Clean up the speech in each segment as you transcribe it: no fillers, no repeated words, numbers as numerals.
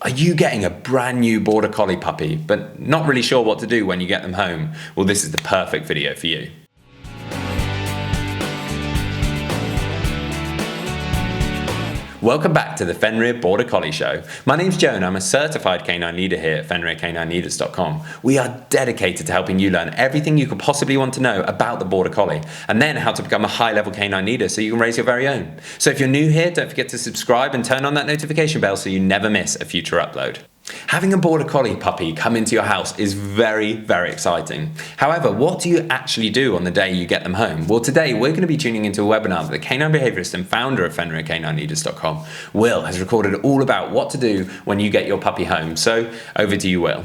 Are you getting a brand new Border Collie puppy, but not really sure what to do when you get them home? Well, this is the perfect video for you. Welcome back to the Fenrir Border Collie Show. My name's Joe and I'm a certified canine leader here at FenrirCanineLeaders.com. We are dedicated to helping you learn everything you could possibly want to know about the Border Collie, and then how to become a high-level canine leader so you can raise your very own. So if you're new here, don't forget to subscribe and turn on that notification bell so you never miss a future upload. Having a Border Collie puppy come into your house is very, very exciting. However, what do you actually do on the day you get them home? Well, today we're going to be tuning into a webinar that the canine behaviorist and founder of FenrirCanineLeaders.com, Will, has recorded all about what to do when you get your puppy home. So over to you, Will.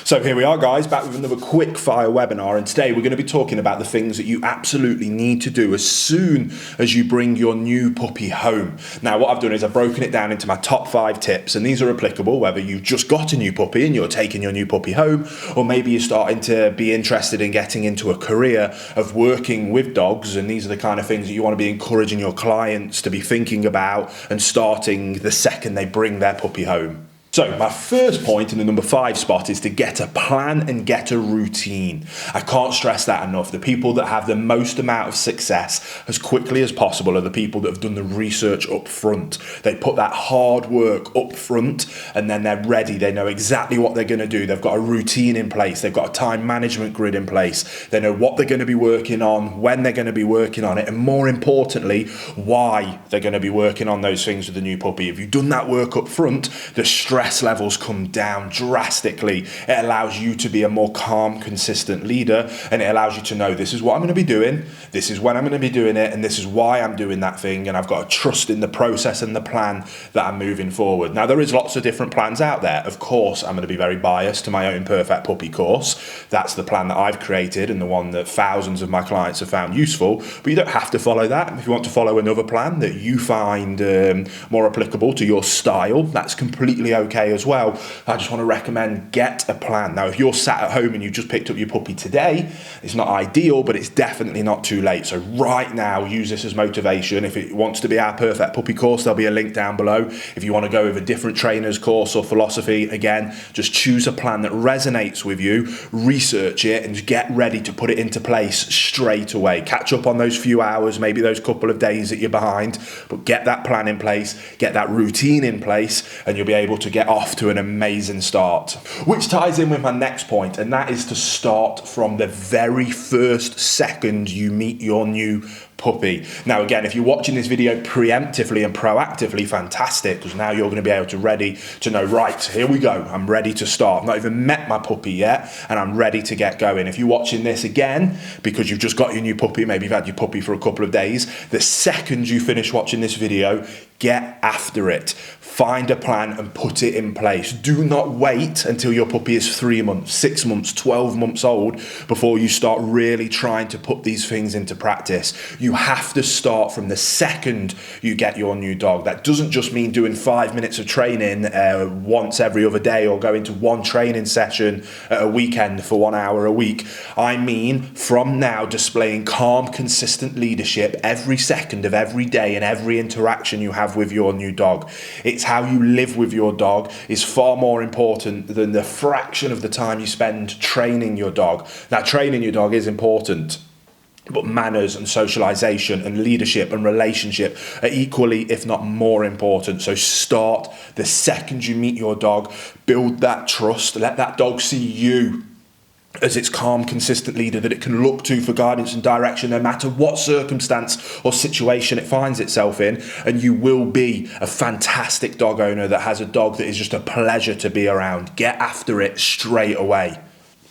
So here we are, guys, back with another quick fire webinar, and today we're going to be talking about the things that you absolutely need to do as soon as you bring your new puppy home. Now, what I've done is I've broken it down into my top 5 tips, and these are applicable whether you've just got a new puppy and you're taking your new puppy home, or maybe you're starting to be interested in getting into a career of working with dogs, and these are the kind of things that you want to be encouraging your clients to be thinking about and starting the second they bring their puppy home. So my first point in the number 5 spot is to get a plan and get a routine. I can't stress that enough. The people that have the most amount of success as quickly as possible are the people that have done the research up front. They put that hard work up front and then they're ready. They know exactly what they're going to do. They've got a routine in place. They've got a time management grid in place. They know what they're going to be working on, when they're going to be working on it, and more importantly, why they're going to be working on those things with the new puppy. If you've done that work up front, the stress levels come down drastically. It allows you to be a more calm, consistent leader, and it allows you to know this is what I'm going to be doing, this is when I'm going to be doing it, and this is why I'm doing that thing, and I've got to trust in the process and the plan that I'm moving forward. Now, there is lots of different plans out there. Of course, I'm going to be very biased to my own Perfect Puppy course. That's the plan that I've created and the one that thousands of my clients have found useful, but you don't have to follow that. If you want to follow another plan that you find more applicable to your style, that's completely okay as well. I just want to recommend get a plan. Now, if you're sat at home and you just picked up your puppy today, it's not ideal, but it's definitely not too late. So right now, use this as motivation. If it wants to be our Perfect Puppy course, there'll be a link down below. If you want to go with a different trainer's course or philosophy, again, just choose a plan that resonates with you, research it, and get ready to put it into place straight away. Catch up on those few hours, maybe those couple of days that you're behind, but get that plan in place, get that routine in place, and you'll be able to get off to an amazing start. Which ties in with my next point, and that is to start from the very first second you meet your new puppy. Now, again, if you're watching this video preemptively and proactively, fantastic, because now you're going to be able to ready to know, right, here we go, I'm ready to start. I've not even met my puppy yet, and I'm ready to get going. If you're watching this again, because you've just got your new puppy, maybe you've had your puppy for a couple of days, the second you finish watching this video, get after it. Find a plan and put it in place. Do not wait until your puppy is 3 months, 6 months, 12 months old before you start really trying to put these things into practice. You have to start from the second you get your new dog. That doesn't just mean doing 5 minutes of training once every other day or going to one training session at a weekend for 1 hour a week. I mean, from now, displaying calm, consistent leadership every second of every day and every interaction you have with your new dog. It's how you live with your dog is far more important than the fraction of the time you spend training your dog. Now, training your dog is important, but manners and socialization and leadership and relationship are equally, if not more important. So start the second you meet your dog, build that trust, let that dog see you as its calm, consistent leader that it can look to for guidance and direction no matter what circumstance or situation it finds itself in, and you will be a fantastic dog owner that has a dog that is just a pleasure to be around. Get after it straight away.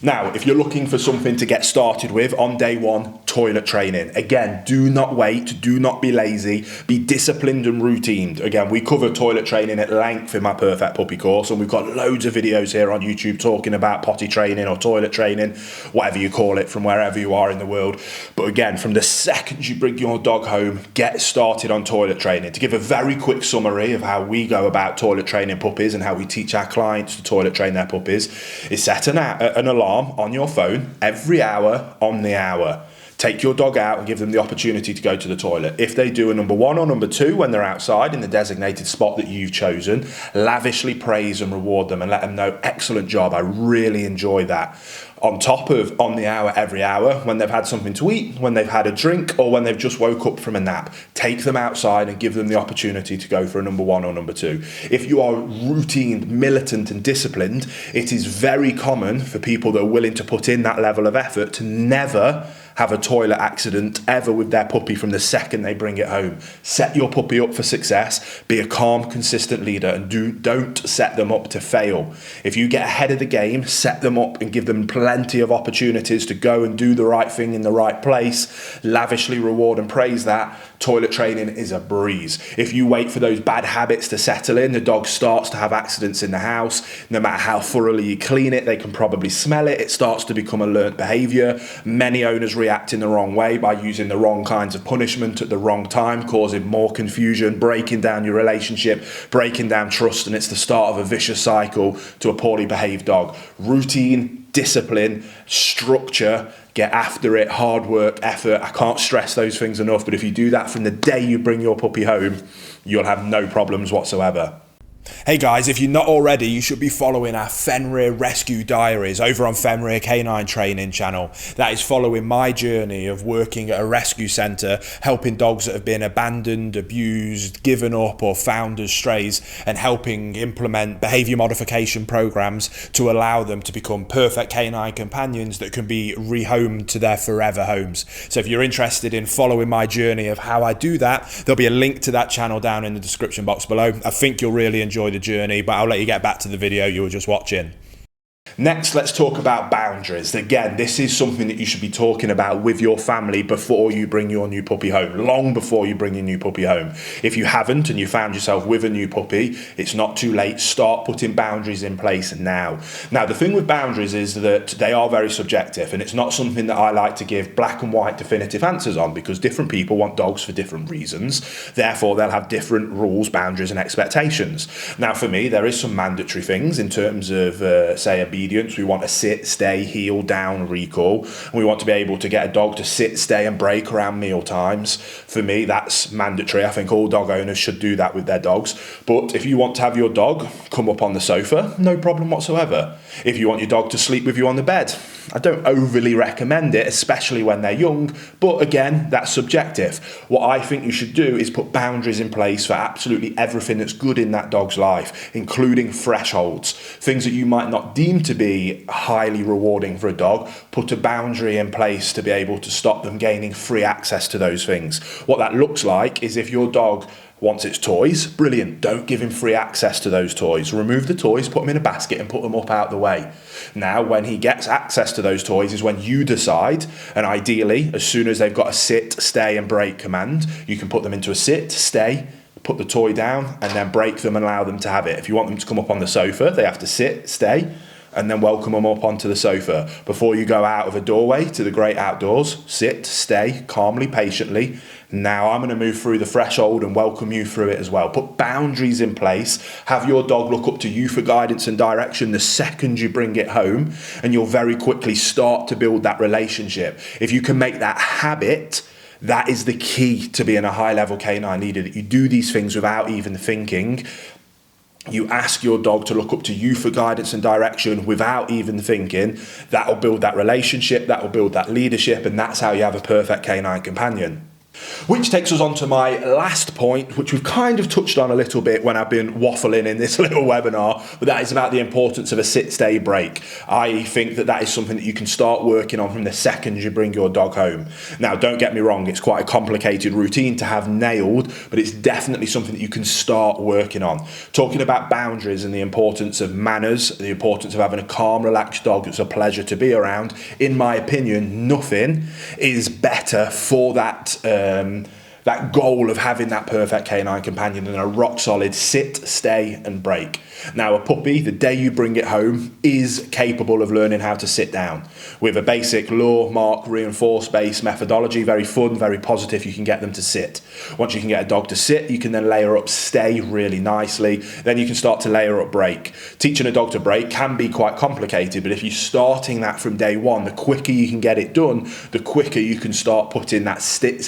Now, if you're looking for something to get started with on day one, toilet training. Again, do not wait, do not be lazy, be disciplined and routined. Again, we cover toilet training at length in my Perfect Puppy course, and we've got loads of videos here on YouTube talking about potty training or toilet training, whatever you call it, from wherever you are in the world. But again, from the second you bring your dog home, get started on toilet training. To give a very quick summary of how we go about toilet training puppies and how we teach our clients to toilet train their puppies, is set an alarm on your phone every hour on the hour. Take your dog out and give them the opportunity to go to the toilet. If they do a number 1 or number 2 when they're outside in the designated spot that you've chosen, lavishly praise and reward them and let them know, excellent job, I really enjoy that. On top of on the hour, every hour, when they've had something to eat, when they've had a drink, or when they've just woke up from a nap, take them outside and give them the opportunity to go for a number 1 or number 2. If you are routine, militant and disciplined, it is very common for people that are willing to put in that level of effort to never have a toilet accident ever with their puppy from the second they bring it home. Set your puppy up for success, be a calm, consistent leader, and don't set them up to fail. If you get ahead of the game, set them up and give them plenty of opportunities to go and do the right thing in the right place, lavishly reward and praise that, toilet training is a breeze. If you wait for those bad habits to settle in, the dog starts to have accidents in the house. No matter how thoroughly you clean it, they can probably smell it. It starts to become a learnt behaviour. Many owners react in the wrong way by using the wrong kinds of punishment at the wrong time, causing more confusion, breaking down your relationship, breaking down trust, and it's the start of a vicious cycle to a poorly behaved dog. Routine, discipline, structure, get after it, hard work, effort. I can't stress those things enough, but if you do that from the day you bring your puppy home, you'll have no problems whatsoever. Hey guys, if you're not already, you should be following our Fenrir Rescue Diaries over on Fenrir Canine Training channel. That is following my journey of working at a rescue centre, helping dogs that have been abandoned, abused, given up or found as strays, and helping implement behaviour modification programs to allow them to become perfect canine companions that can be rehomed to their forever homes. So if you're interested in following my journey of how I do that, there'll be a link to that channel down in the description box below. I think you'll really enjoy the journey, but I'll let you get back to the video you were just watching. Next, let's talk about boundaries. Again, this is something that you should be talking about with your family before you bring your new puppy home, long before you bring your new puppy home. If you haven't and you found yourself with a new puppy, it's not too late. Start putting boundaries in place now. Now, the thing with boundaries is that they are very subjective, and it's not something that I like to give black and white definitive answers on, because different people want dogs for different reasons. Therefore, they'll have different rules, boundaries, and expectations. Now, for me, there is some mandatory things in terms of, say, obedience. We want a sit, stay, heel, down, recall. And we want to be able to get a dog to sit, stay and break around meal times. For me, that's mandatory. I think all dog owners should do that with their dogs. But if you want to have your dog come up on the sofa, no problem whatsoever. If you want your dog to sleep with you on the bed, I don't overly recommend it, especially when they're young, but again, that's subjective. What I think you should do is put boundaries in place for absolutely everything that's good in that dog's life, including thresholds. Things that you might not deem to be highly rewarding for a dog, put a boundary in place to be able to stop them gaining free access to those things. What that looks like is if your dog wants its toys, brilliant, don't give him free access to those toys. Remove the toys, put them in a basket and put them up out the way. Now, when he gets access to those toys is when you decide, and ideally, as soon as they've got a sit, stay and break command, you can put them into a sit, stay, put the toy down and then break them and allow them to have it. If you want them to come up on the sofa, they have to sit, stay, and then welcome them up onto the sofa. Before you go out of a doorway to the great outdoors, sit, stay, calmly, patiently. Now I'm going to move through the threshold and welcome you through it as well. Put boundaries in place. Have your dog look up to you for guidance and direction the second you bring it home, and you'll very quickly start to build that relationship. If you can make that habit, that is the key to being a high-level canine leader, that you do these things without even thinking. You ask your dog to look up to you for guidance and direction without even thinking. That'll build that relationship, that'll build that leadership, and that's how you have a perfect canine companion. Which takes us on to my last point, which we've kind of touched on a little bit when I've been waffling in this little webinar, but that is about the importance of a sit, stay, break. I think that that is something that you can start working on from the second you bring your dog home. Now, don't get me wrong, it's quite a complicated routine to have nailed, but it's definitely something that you can start working on. Talking about boundaries and the importance of manners, the importance of having a calm, relaxed dog that's a pleasure to be around, in my opinion, nothing is better for that that goal of having that perfect canine companion and a rock solid sit, stay and break. Now a puppy, the day you bring it home, is capable of learning how to sit down with a basic lure, mark, reinforce based methodology. Very fun, very positive. You can get them to sit. Once you can get a dog to sit, you can then layer up stay really nicely. Then you can start to layer up break. Teaching a dog to break can be quite complicated, but if you're starting that from day one, the quicker you can get it done, the quicker you can start putting that sit,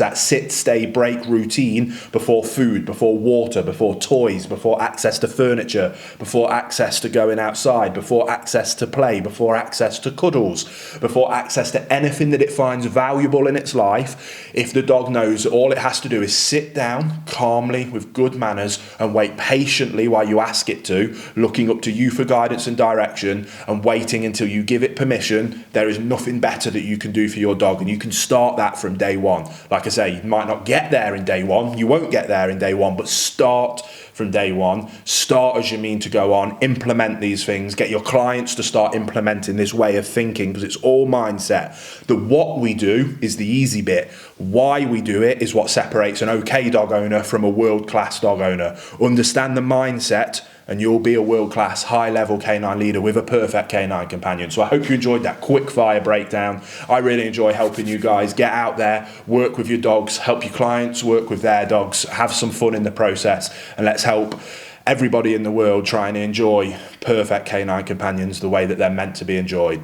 stay, break routine before food, before water, before toys, before access to furniture, before access to going outside, before access to play, before access to cuddles, before access to anything that it finds valuable in its life. If the dog knows that all it has to do is sit down calmly with good manners and wait patiently while you ask it to, looking up to you for guidance and direction and waiting until you give it permission, there is nothing better that you can do for your dog, and you can start that from day one. Like I say, you might not get there in day one, you won't get there in day one, but start from day one. Start as you mean to go on. Implement these things. Get your clients to start implementing this way of thinking, because it's all mindset. The what we do is the easy bit. Why we do it is what separates an okay dog owner from a world-class dog owner. Understand the mindset and you'll be a world-class, high-level canine leader with a perfect canine companion. So I hope you enjoyed that quick-fire breakdown. I really enjoy helping you guys get out there, work with your dogs, help your clients work with their dogs, have some fun in the process, and let's help everybody in the world try and enjoy perfect canine companions the way that they're meant to be enjoyed.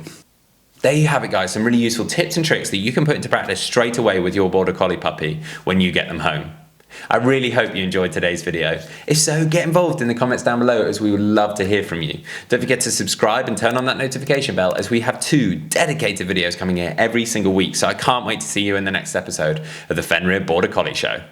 There you have it, guys. Some really useful tips and tricks that you can put into practice straight away with your Border Collie puppy when you get them home. I really hope you enjoyed today's video. If so, get involved in the comments down below, as we would love to hear from you. Don't forget to subscribe and turn on that notification bell, as we have 2 dedicated videos coming here every single week. So I can't wait to see you in the next episode of the Fenrir Border Collie Show.